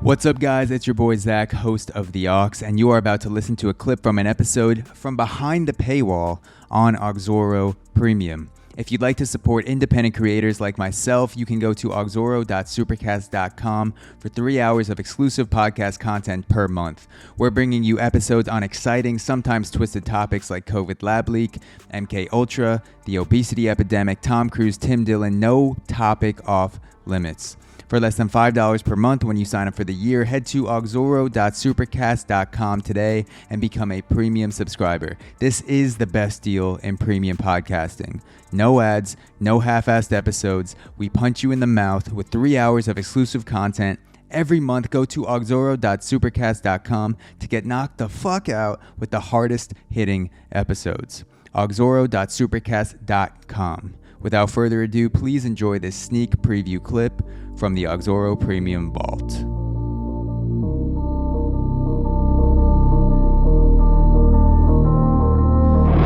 What's up, guys? It's your boy Zach, host of The Aux, and you are about to listen to a clip from an episode from behind the paywall on Auxoro Premium. If you'd like to support independent creators like myself, you can go to auxoro.supercast.com for 3 hours of exclusive podcast content per month. We're bringing you episodes on exciting, sometimes twisted topics like COVID lab leak, MK Ultra, the obesity epidemic, Tom Cruise, Tim Dillon, no topic off limits. For less than $5 per month when you sign up for the year, head to auxoro.supercast.com today and become a premium subscriber. This is the best deal in premium podcasting. No ads, no half-assed episodes. We punch you in the mouth with 3 hours of exclusive content. Every month, go to auxoro.supercast.com to get knocked the fuck out with the hardest hitting episodes. auxoro.supercast.com. Without further ado, please enjoy this sneak preview clip from the Auxoro Premium Vault.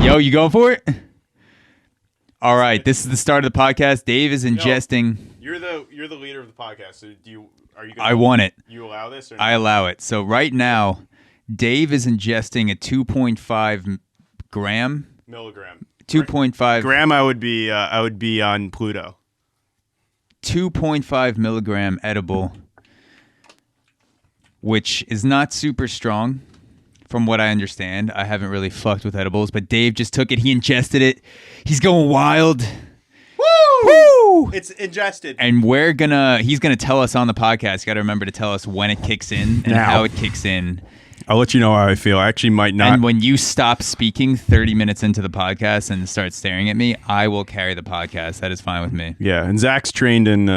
Yo, you going for it? All right, this is the start of the podcast. Dave is ingesting. You're the leader of the podcast. So I want it. You allow this? Or I allow it. So right now, Dave is ingesting a 2.5 milligram. 2.5 gram. I would be on Pluto. 2.5 milligram edible, which is not super strong from what I understand. I haven't really fucked with edibles, but Dave just took it. He ingested it. He's going wild. Woo! Woo! It's ingested. And he's gonna tell us on the podcast. You got to remember to tell us when it kicks in and how it kicks in. I'll let you know how I feel. I actually might not. And when you stop speaking 30 minutes into the podcast and start staring at me, I will carry the podcast. That is fine with me. Yeah, and Zach's trained in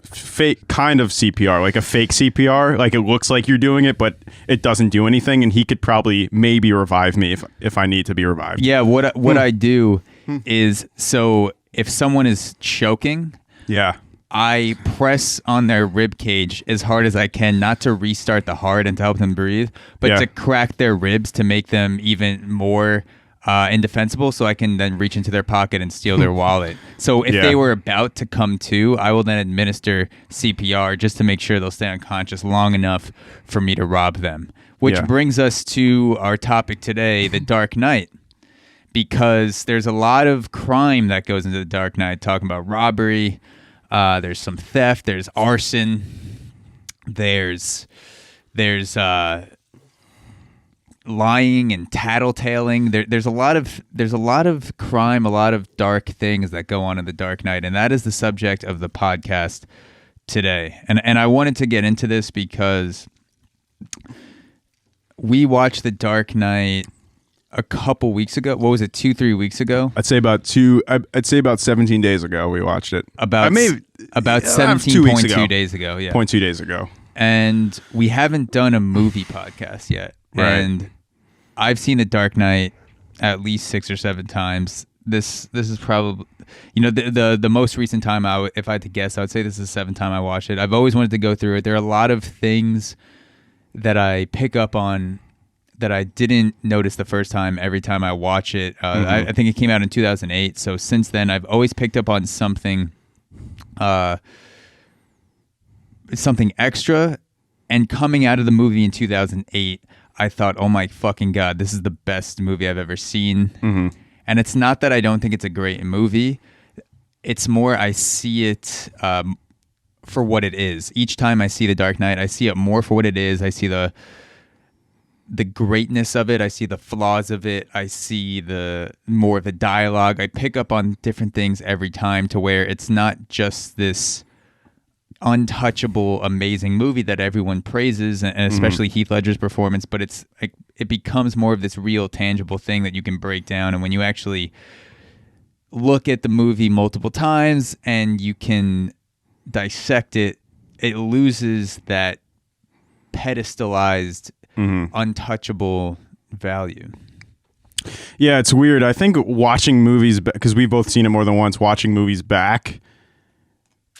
fake kind of CPR, like a fake CPR. Like it looks like you're doing it, but it doesn't do anything. And he could probably maybe revive me if I need to be revived. Yeah, what I do is, so if someone is choking, I press on their rib cage as hard as I can, not to restart the heart and to help them breathe, but to crack their ribs to make them even more indefensible, so I can then reach into their pocket and steal their wallet. So if they were about to come to, I will then administer CPR just to make sure they'll stay unconscious long enough for me to rob them. Which brings us to our topic today, the Dark Knight. Because there's a lot of crime that goes into the Dark Knight, talking about robbery. There's some theft. There's arson. There's lying and tattletaling. There's a lot of crime, a lot of dark things that go on in the Dark Knight, and that is the subject of the podcast today. And I wanted to get into this because we watched the Dark Knight a couple weeks ago. What was it, 2-3 weeks ago? I'd say about 17 days ago we watched it. About 17.2 days ago. Yeah, 0.2 days ago. And we haven't done a movie podcast yet. Right. And I've seen The Dark Knight at least 6 or 7 times. This is probably, the most recent time if I had to guess, I would say this is the 7th time I watched it. I've always wanted to go through it. There are a lot of things that I pick up on that I didn't notice the first time every time I watch it. I think it came out in 2008. So since then, I've always picked up on something extra. And coming out of the movie in 2008, I thought, oh my fucking God, this is the best movie I've ever seen. Mm-hmm. And it's not that I don't think it's a great movie. It's more I see it for what it is. Each time I see The Dark Knight, I see it more for what it is. I see the greatness of it. I see the flaws of it. I see more of the dialogue. I pick up on different things every time, to where it's not just this untouchable, amazing movie that everyone praises, and especially Heath Ledger's performance, but it becomes more of this real, tangible thing that you can break down. And when you actually look at the movie multiple times and you can dissect it, it loses that pedestalized, untouchable value. Yeah, it's weird. I think watching movies, because we've both seen it more than once, watching movies back,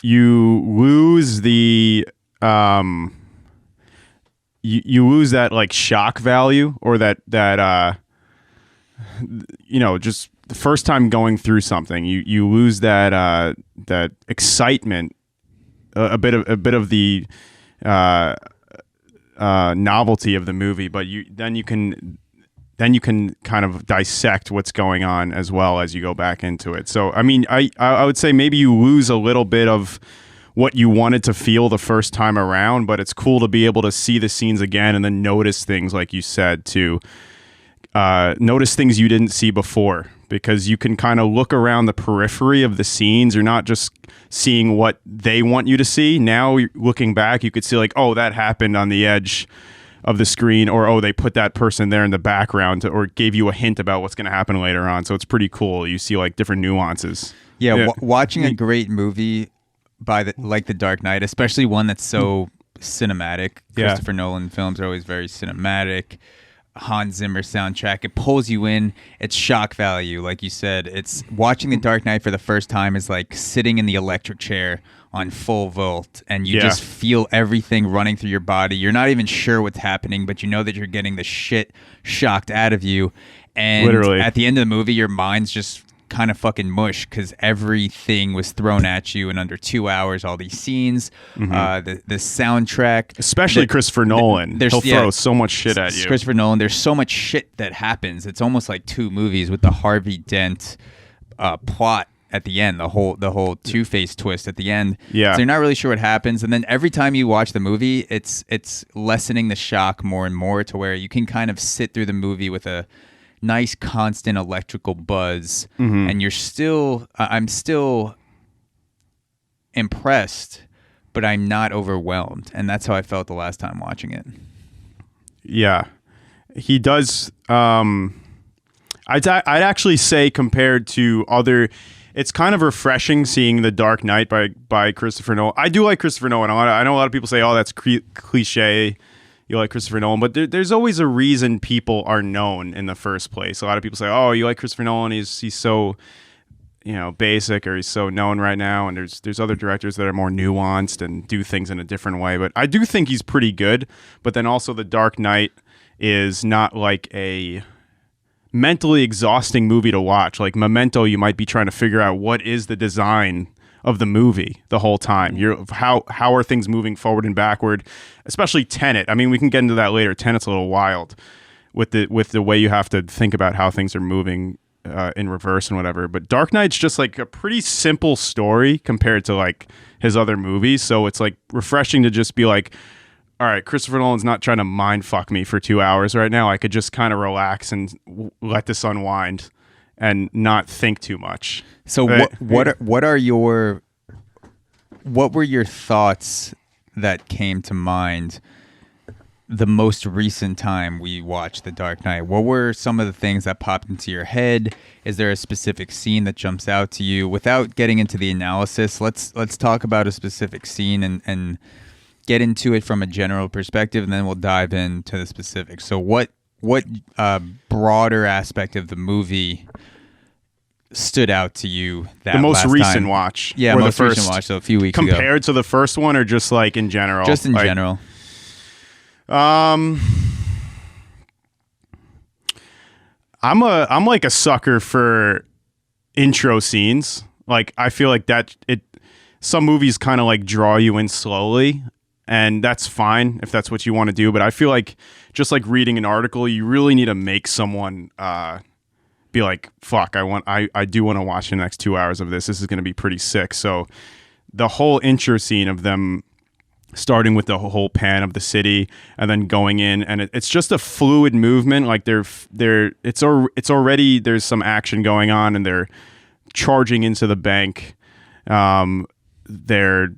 you lose the you lose that like shock value, or that just the first time going through something, you lose that excitement, a bit of the novelty of the movie, but then you can kind of dissect what's going on as well as you go back into it. So I mean, I would say maybe you lose a little bit of what you wanted to feel the first time around, but it's cool to be able to see the scenes again and then notice things, like you said, to notice things you didn't see before, because you can kind of look around the periphery of the scenes. You're not just seeing what they want you to see. Now, looking back, you could see like, oh, that happened on the edge of the screen, or oh, they put that person there in the background, or gave you a hint about what's going to happen later on. So it's pretty cool. You see like different nuances. Yeah, watching a great movie like The Dark Knight, especially one that's so cinematic. Christopher Nolan films are always very cinematic. Hans Zimmer soundtrack, it pulls you in. It's shock value, like you said. It's watching The Dark Knight for the first time is like sitting in the electric chair on full volt, and you just feel everything running through your body. You're not even sure what's happening, but you know that you're getting the shit shocked out of you. And literally, at the end of the movie, your mind's just kind of fucking mush, because everything was thrown at you in under 2 hours. All these scenes, the soundtrack, especially Christopher Nolan, he'll throw so much shit at you. Christopher Nolan, there's so much shit that happens. It's almost like two movies with the Harvey Dent plot at the end, the whole Two-Face twist at the end. Yeah, so you're not really sure what happens, and then every time you watch the movie, it's lessening the shock more and more, to where you can kind of sit through the movie with a nice constant electrical buzz, and I'm still impressed, but I'm not overwhelmed, and that's how I felt the last time watching it. Yeah, he does. I'd actually say, compared to other, it's kind of refreshing seeing The Dark Knight by Christopher Nolan. I do like Christopher Nolan. I know a lot of people say, oh, that's cliche, you like Christopher Nolan, but there's always a reason people are known in the first place. A lot of people say, oh, you like Christopher Nolan, he's so, basic, or he's so known right now, and there's other directors that are more nuanced and do things in a different way. But I do think he's pretty good. But then also The Dark Knight is not like a mentally exhausting movie to watch. Like Memento, you might be trying to figure out what is the design of the movie the whole time. How are things moving forward and backward, especially Tenet. I mean, we can get into that later. Tenet's a little wild with the way you have to think about how things are moving in reverse and whatever. But Dark Knight's just like a pretty simple story compared to like his other movies. So it's like refreshing to just be like, all right, Christopher Nolan's not trying to mind fuck me for 2 hours right now. I could just kind of relax and let this unwind and not think too much. So what were your thoughts that came to mind the most recent time we watched The Dark Knight? What were some of the things that popped into your head? Is there a specific scene that jumps out to you? Without getting into the analysis, let's talk about a specific scene and get into it from a general perspective, and then we'll dive into the specifics. So what broader aspect of the movie stood out to you the most recent time? Watch? Yeah, or most recent watch, so a few weeks ago. Compared to the first one, or just like in general? Just in general. I'm like a sucker for intro scenes. Like I feel like some movies kind of like draw you in slowly, and that's fine if that's what you want to do. But I feel like just like reading an article, you really need to make someone be like, fuck, I do want to watch the next 2 hours of this. This is going to be pretty sick. So the whole intro scene of them starting with the whole pan of the city and then going in, and it's just a fluid movement. Like it's already, there's some action going on, and they're charging into the bank. They're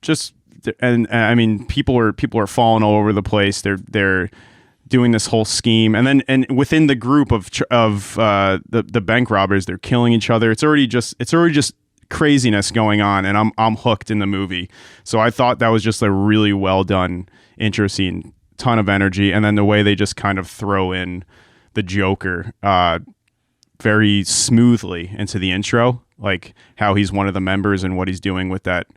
just, and I mean, people are falling all over the place. They're doing this whole scheme, and within the group of the bank robbers, they're killing each other. It's already just craziness going on, and I'm hooked in the movie. So I thought that was just a really well done intro scene, ton of energy, and then the way they just kind of throw in the Joker very smoothly into the intro, like how he's one of the members and what he's doing with that,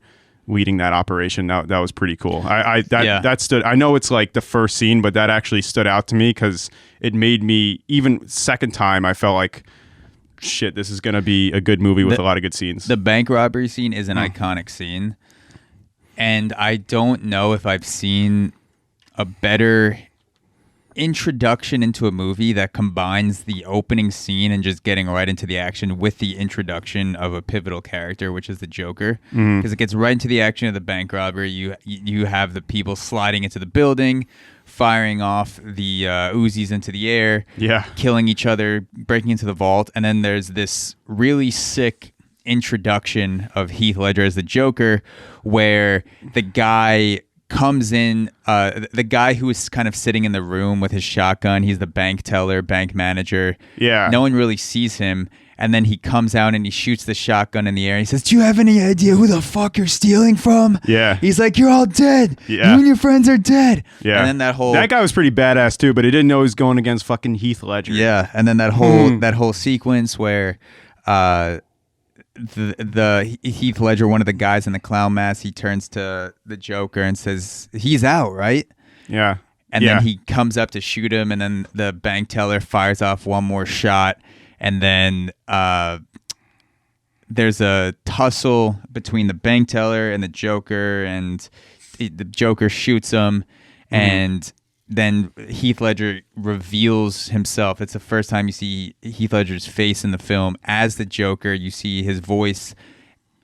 leading that operation. That was pretty cool. That stood. I know it's like the first scene, but that actually stood out to me because it made me, even second time, I felt like, shit, this is going to be a good movie with a lot of good scenes. The bank robbery scene is an iconic scene, and I don't know if I've seen a better introduction into a movie that combines the opening scene and just getting right into the action with the introduction of a pivotal character, which is the Joker, because it gets right into the action of the bank robbery. You have the people sliding into the building, firing off the Uzis into the air, killing each other, breaking into the vault, and then there's this really sick introduction of Heath Ledger as the Joker, where the guy comes in, the guy who is kind of sitting in the room with his shotgun, he's the bank teller, bank manager. Yeah. No one really sees him. And then he comes out and he shoots the shotgun in the air. And he says, "Do you have any idea who the fuck you're stealing from?" Yeah. He's like, "You're all dead. Yeah. You and your friends are dead." Yeah. And then that guy was pretty badass too, but he didn't know he was going against fucking Heath Ledger. Yeah. And then that whole sequence where the Heath Ledger, one of the guys in the clown mask, he turns to the Joker and says, "He's out, right?" Yeah. And then he comes up to shoot him, and then the bank teller fires off one more shot, and then there's a tussle between the bank teller and the Joker, and the Joker shoots him, and then Heath Ledger reveals himself. It's the first time you see Heath Ledger's face in the film as the Joker. You see his voice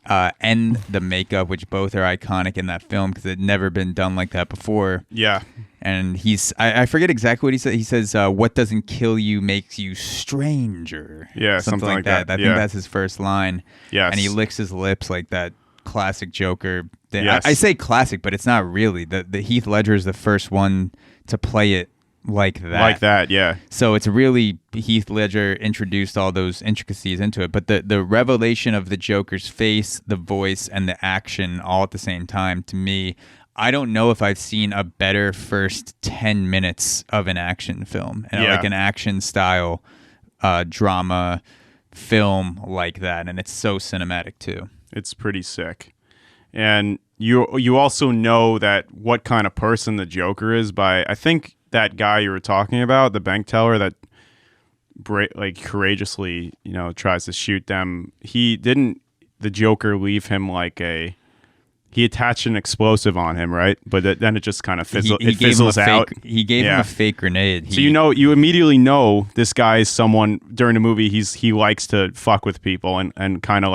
and the makeup, which both are iconic in that film because it had never been done like that before. Yeah. And I forget exactly what he said. He says, "What doesn't kill you makes you stranger." Yeah, something like that. I think that's his first line. Yes. And he licks his lips like that classic Joker. Yes. I say classic, but it's not really. The Heath Ledger is the first one to play it like that. Like that, yeah. So it's really Heath Ledger introduced all those intricacies into it. But the revelation of the Joker's face, the voice, and the action all at the same time, to me, I don't know if I've seen a better first 10 minutes of an action film. And like an action style drama film like that. And it's so cinematic too. It's pretty sick. And you also know that what kind of person the Joker is by, I think that guy you were talking about, the bank teller that courageously, tries to shoot them. The Joker leave him he attached an explosive on him, right? But then it just kind of fizzles out. He gave him a fake grenade. So you immediately know this guy is someone during the movie. He likes to fuck with people and kind of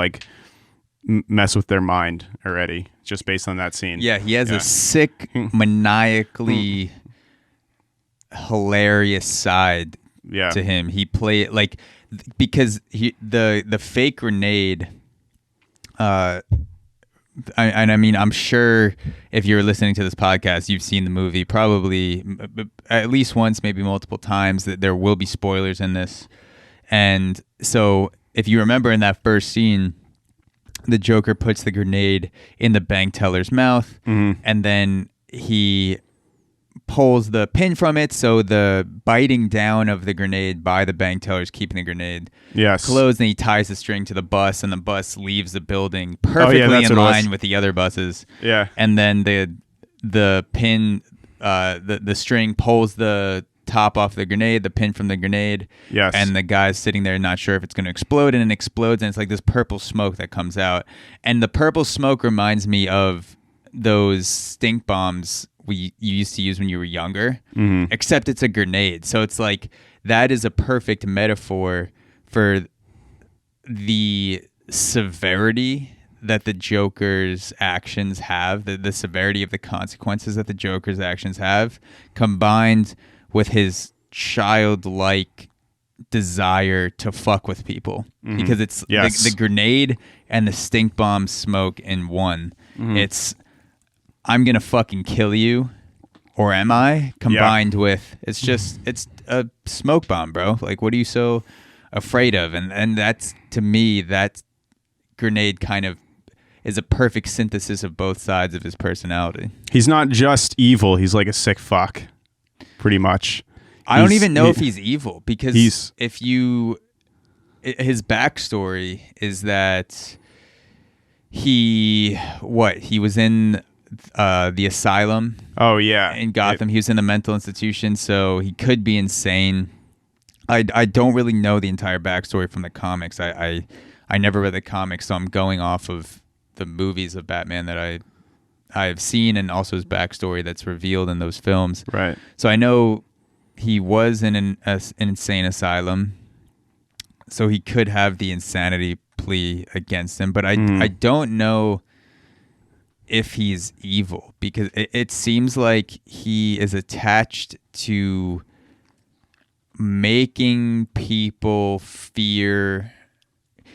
mess with their mind already, just based on that scene. Yeah, he has a sick, maniacally hilarious side to him. He play it because the fake grenade. I mean, I'm sure if you're listening to this podcast, you've seen the movie probably at least once, maybe multiple times. That there will be spoilers in this, and so if you remember in that first scene, the Joker puts the grenade in the bank teller's mouth, and then he pulls the pin from it, so the biting down of the grenade by the bank teller is keeping the grenade closed, and he ties the string to the bus, and the bus leaves the building perfectly in line with the other buses. Yeah. And then the pin, the string pulls the top off the grenade, the pin from the grenade. Yes. And the guy's sitting there not sure if it's going to explode, and it explodes, and it's like this purple smoke that comes out. And the purple smoke reminds me of those stink bombs you used to use when you were younger, except it's a grenade. So it's like that is a perfect metaphor for the severity that the Joker's actions have, the severity of the consequences that the Joker's actions have, combined with his childlike desire to fuck with people. Because it's the grenade and the stink bomb smoke in one. It's I'm gonna fucking kill you, or am I? Combined with it's a smoke bomb, bro. Like, what are you so afraid of? And that's, to me, that grenade kind of is a perfect synthesis of both sides of his personality. He's not just evil; he's like a sick fuck, pretty much. I don't even know if he's evil, because his backstory is that he was in the asylum. Oh yeah, in Gotham. He was in a mental institution, so he could be insane. I don't really know the entire backstory from the comics. I never read the comics, so I'm going off of the movies of Batman that I've seen, and also his backstory that's revealed in those films. Right. So I know he was in an insane asylum, so he could have the insanity plea against him. But I don't know if he's evil, because it seems like he is attached to making people fear.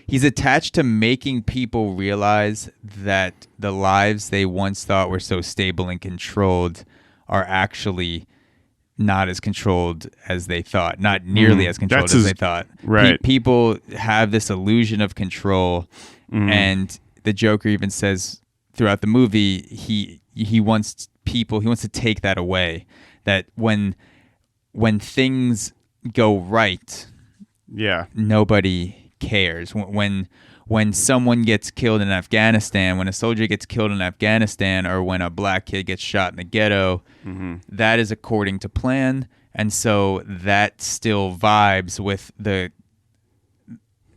He's attached to making people realize that the lives they once thought were so stable and controlled are actually not as controlled as they thought, not nearly as controlled as they thought. Right. People have this illusion of control, and the Joker even says throughout the movie he wants to take that away. That when things go right, nobody cares. When someone gets killed in Afghanistan, when a soldier gets killed in Afghanistan, or when a black kid gets shot in the ghetto, that is according to plan, and so that still vibes with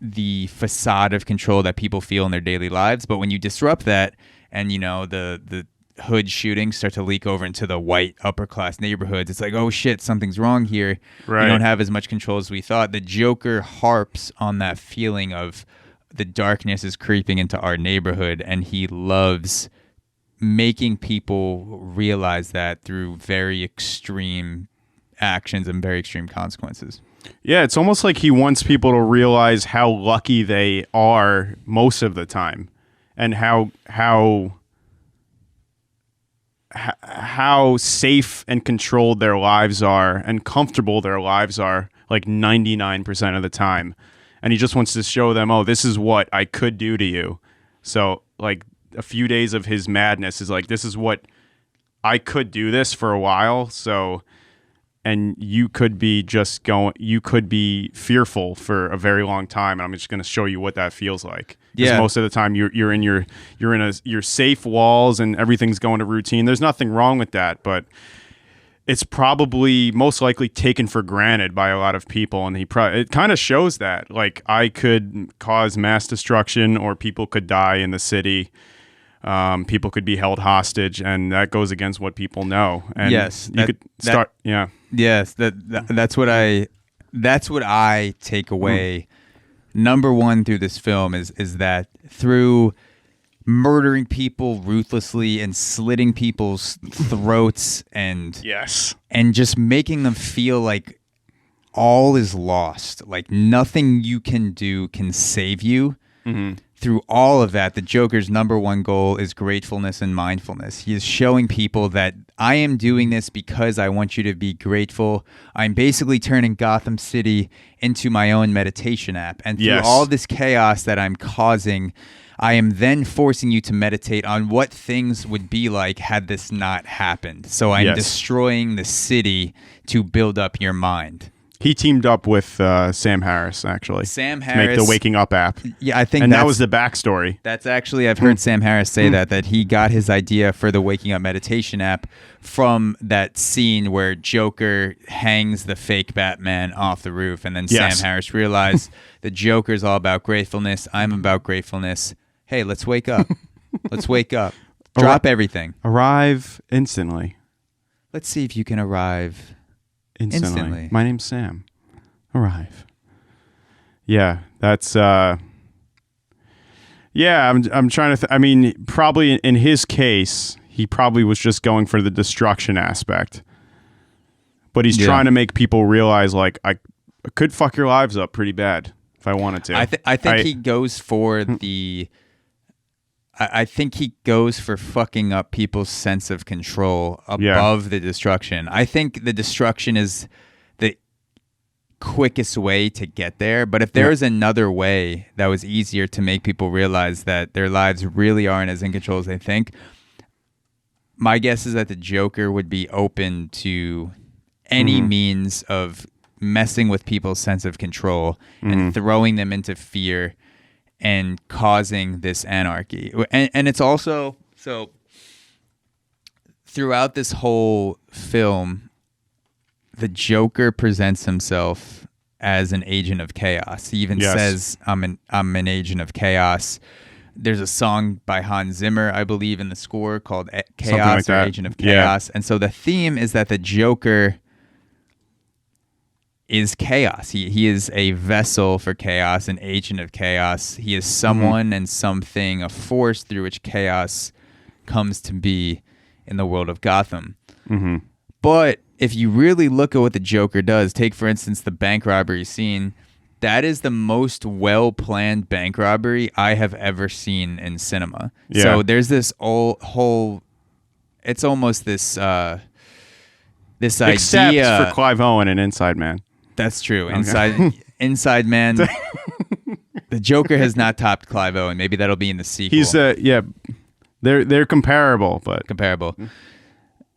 the facade of control that people feel in their daily lives. But when you disrupt that, and the hood shootings start to leak over into the white upper class neighborhoods, it's like, oh shit, something's wrong here. Right. We don't have as much control as we thought. The Joker harps on that feeling of the darkness is creeping into our neighborhood, and he loves making people realize that through very extreme actions and very extreme consequences. Yeah, it's almost like he wants people to realize how lucky they are most of the time, and how safe and controlled their lives are, and comfortable their lives are, like 99% of the time. And he just wants to show them, oh, this is what I could do to you. So, like, a few days of his madness is like, this is what I could do this for a while. So, and you could be fearful for a very long time. And I'm just going to show you what that feels like. Because most of the time you're in your safe walls and everything's going to routine. There's nothing wrong with that, but it's probably most likely taken for granted by a lot of people, and it kind of shows that, like, I could cause mass destruction, or people could die in the city, people could be held hostage, and that goes against what people know. And yes, yes, that's what I take away. Number one through this film is that through murdering people ruthlessly and slitting people's throats and just making them feel like all is lost, like nothing you can do can save you. Through all of that, the Joker's number one goal is gratefulness and mindfulness. He is showing people that I am doing this because I want you to be grateful. I'm basically turning Gotham City into my own meditation app. And through all this chaos that I'm causing, I am then forcing you to meditate on what things would be like had this not happened. So I'm destroying the city to build up your mind. He teamed up with Sam Harris, actually. Sam Harris. To make the Waking Up app. Yeah, I think and that was the backstory. That's actually, I've heard Sam Harris say that he got his idea for the Waking Up meditation app from that scene where Joker hangs the fake Batman off the roof. And then Sam Harris realized the Joker's all about gratefulness. I'm about gratefulness. Hey, let's wake up. Let's wake up. Drop everything. Arrive instantly. Let's see if you can arrive instantly. My name's Sam. Arrive. Yeah, that's I'm trying to I mean, probably in his case, he probably was just going for the destruction aspect. But he's trying to make people realize, like, I could fuck your lives up pretty bad if I wanted to. I think he goes for I think he goes for fucking up people's sense of control above the destruction. I think the destruction is the quickest way to get there. But if there was another way that was easier to make people realize that their lives really aren't as in control as they think, my guess is that the Joker would be open to any means of messing with people's sense of control and throwing them into fear and causing this anarchy. And it's also, so throughout this whole film, the Joker presents himself as an agent of chaos. He even says, I'm an agent of chaos. There's a song by Hans Zimmer, I believe, in the score called Something Chaos like or that. Agent of Chaos. Yeah. And so the theme is that the Joker is chaos. He is a vessel for chaos, an agent of chaos. He is someone and something, a force through which chaos comes to be in the world of Gotham. But if you really look at what the Joker does, take, for instance, the bank robbery scene, that is the most well-planned bank robbery I have ever seen in cinema. Yeah. So there's this whole it's almost this this Except idea for Clive Owen and Inside Man. That's true. Inside Man, the Joker has not topped Clive Owen. Maybe that'll be in the sequel. He's they're comparable, but comparable.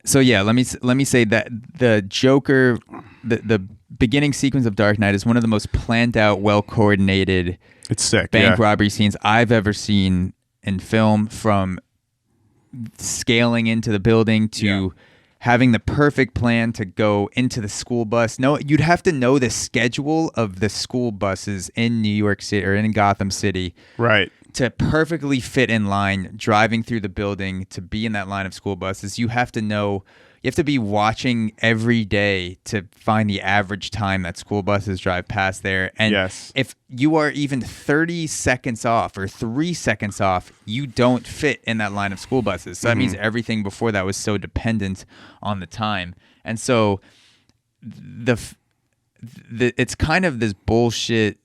So yeah, let me say that the Joker, the beginning sequence of Dark Knight is one of the most planned out, well coordinated, it's sick bank robbery scenes I've ever seen in film. From scaling into the building to having the perfect plan to go into the school bus. No, you'd have to know the schedule of the school buses in New York City or in Gotham City, right, to perfectly fit in line, driving through the building, to be in that line of school buses. You have to know, you have to be watching every day to find the average time that school buses drive past there. And if you are even 30 seconds off or 3 seconds off, you don't fit in that line of school buses. So that means everything before that was so dependent on the time. And so it's kind of this bullshit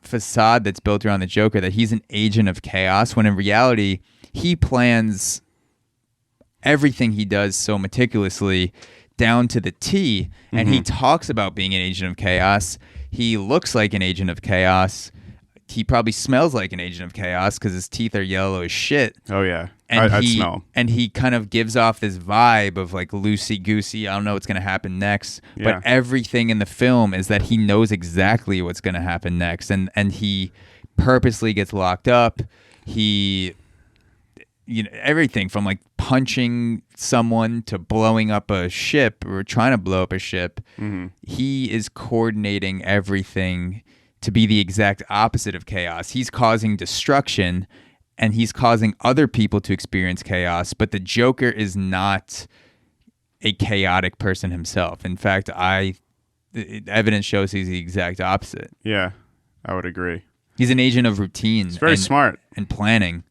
facade that's built around the Joker that he's an agent of chaos, when in reality he plans everything he does so meticulously down to the T, and he talks about being an agent of chaos. He looks like an agent of chaos. He probably smells like an agent of chaos because his teeth are yellow as shit. Oh yeah, and I'd smell. And he kind of gives off this vibe of like loosey goosey. I don't know what's gonna happen next, but everything in the film is that he knows exactly what's gonna happen next, and he purposely gets locked up. He, everything from like punching someone to blowing up a ship or trying to blow up a ship. He is coordinating everything to be the exact opposite of chaos. He's causing destruction, and he's causing other people to experience chaos, but the Joker is not a chaotic person himself. In fact, the evidence shows he's the exact opposite. Yeah, I would agree. He's an agent of routine. He's very smart. And planning.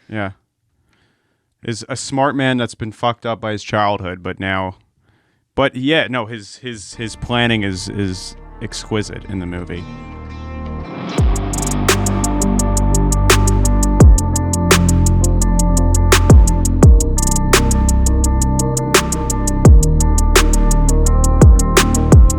Yeah. Is a smart man that's been fucked up by his childhood, but his planning is exquisite in the movie.